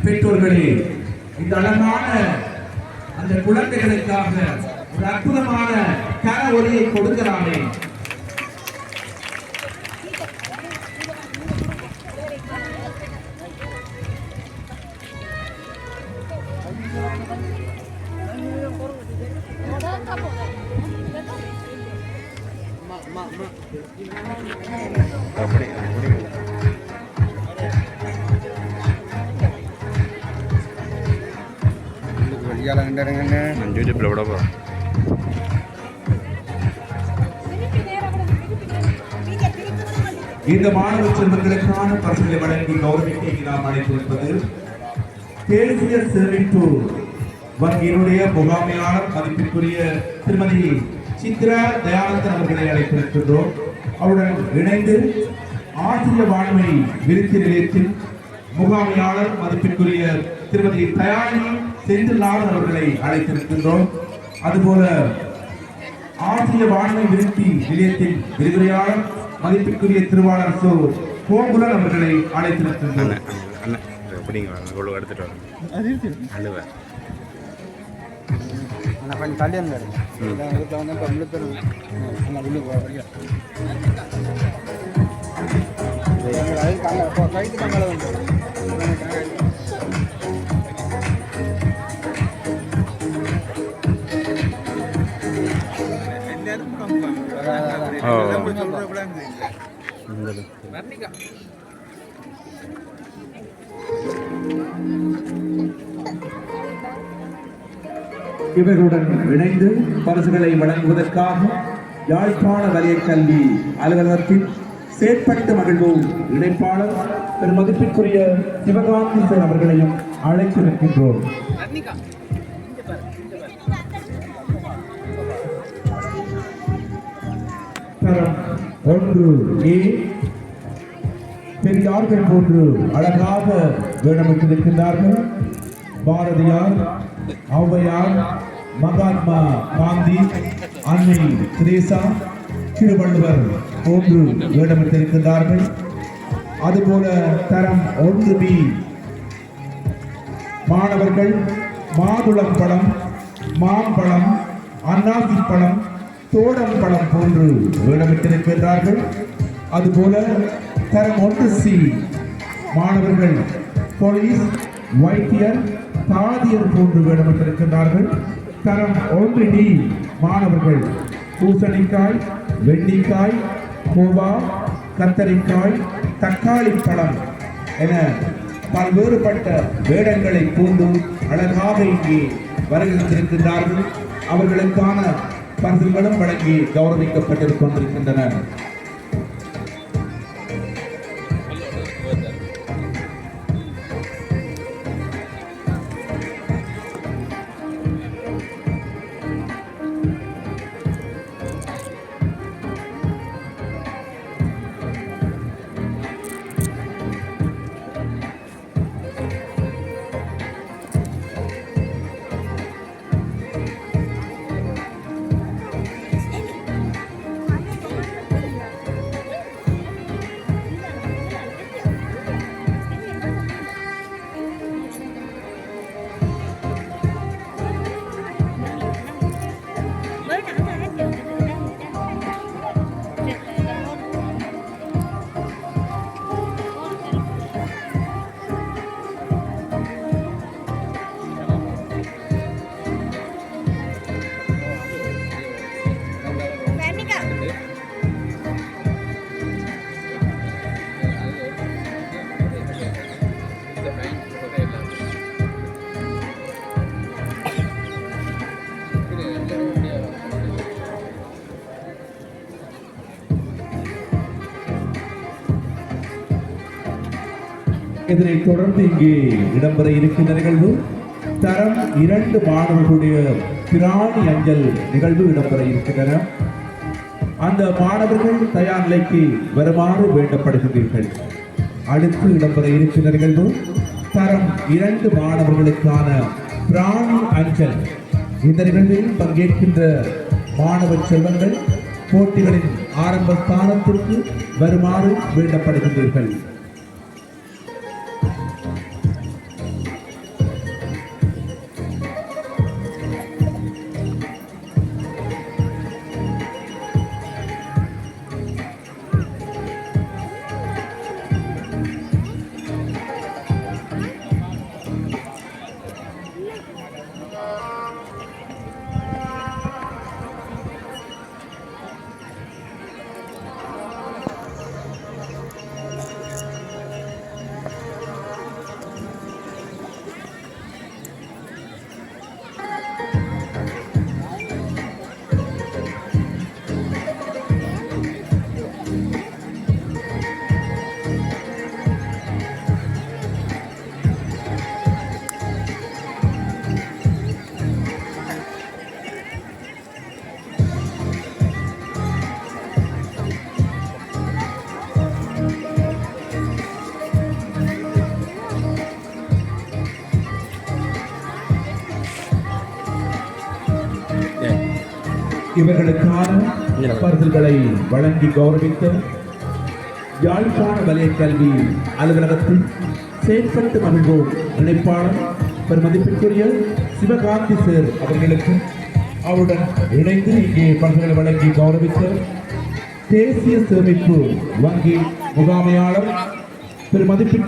பெற்றோர்களே, இந்த அழகான அந்த குழந்தைகளுக்காக ஒரு அற்புதமான கர ஒலியை கொடுக்கலாமே. இந்த மாணவ செல்வங்களுக்கான பரிசுகளை வழங்கி கௌரவிக்க நாம் அழைத்திருப்பது தேசிய சேமிப்பு வங்கியினுடைய முகாமையாளர் மதிப்பிற்குரிய திருமதி சித்ரா தயானந்தன் அவர்களை அழைத்திருக்கின்றோம். அவருடன் இணைந்து ஆசிரிய வாழ்மை விருத்தி நிலையத்தில் முகாமையாளர் மதிப்பிற்குரிய திருமதி தயாரினி செந்தில்நாதன் அவர்களை அழைத்திருக்கின்றோம். அதுபோல ஆசிரிய வாழ்மை விருத்தி நிலையத்தின் விரிவுரையாளர் மதிப்பிற்குரிய திருவாளர் சோ கோகுலன் அவர்களை அழைத்திருக்கின்றோம். இவர்களுடன் இணைந்து பரிசுகளை வழங்குவதற்காக யாழ்ப்பாண வலய கல்வி அலுவலகத்தில் செயற்பட்டு மகிழ்வோம் இணைப்பாளர் பெருமதிப்பிற்குரிய சிவகாந்தி சார் அவர்களையும் அழைத்திருக்கின்றோம். தரம் 1A பெரியார்கள் போன்று அழகாக வேடமிட்டிருக்கின்றார்கள். பாரதியார், ஔவையார், மகாத்மா காந்தி, அன்னை தெரேசா, திருவள்ளுவர் போன்று வேடமிட்டிருக்கின்றார்கள். அதுபோல தரம் 1B மாணவர்கள் மாதுளம் பழம், மாம்பழம், அன்னாசி பழம், தோடம் பழம் போன்று வேடமிட்டிருக்கின்றார்கள். அதுபோல தரம் 1C மாணவர்கள் போலீஸ், வைத்தியர், தாதியர் போன்று வேடமிட்டிருக்கின்றார்கள். தரம் 1D மாணவர்கள் பூசணிக்காய், வெண்ணிக்காய், கோவா, கத்தரிக்காய், தக்காளி பழம் என பல்வேறுபட்ட வேடங்களை பூண்டு அழகாக இங்கே வருகின்றிருக்கின்றார்கள். அவர்களுக்கான பரிசுகளும் வழங்கி கௌரவிக்கப்பட்டுக் கொண்டிருக்கின்றன. இதனை தொடர்ந்து இங்கே இடம்பெற இருக்கின்ற நிகழ்வு தரம் 2 மாணவர்களுடைய பிராணி அஞ்சல் நிகழ்வு இடம்பெற இருக்கின்றன. அந்த மாணவர்கள் தயார் நிலைக்கு வருமாறு வேண்டப்படுகின்றீர்கள். அடுத்து இடம்பெற இருக்கின்ற நிகழ்வு தரம் 2 மாணவர்களுக்கான பிராணி அஞ்சல். இந்த நிகழ்வில் பங்கேற்கின்ற மாணவ செல்வங்கள் போட்டிகளின் ஆரம்ப ஸ்தானத்திற்கு வருமாறு வேண்டப்படுகின்றீர்கள். இவர்களுக்கான பரிசுகளை வழங்கி கௌரவித்த யாழ்ப்பாண வலய கல்வி அலுவலகத்தில் செயற்பட்டு மகிழ்வோம் நினைப்பாளர் பெருமதிப்பிற்குரிய சிவகாந்தி சார் அவர்களுக்கு அவருடன் இணைந்து இங்கே பரிசுகளை வழங்கி கௌரவித்த தேசிய சேமிப்பு வங்கி முகாமையாளர் பெருமதிப்பிற்கு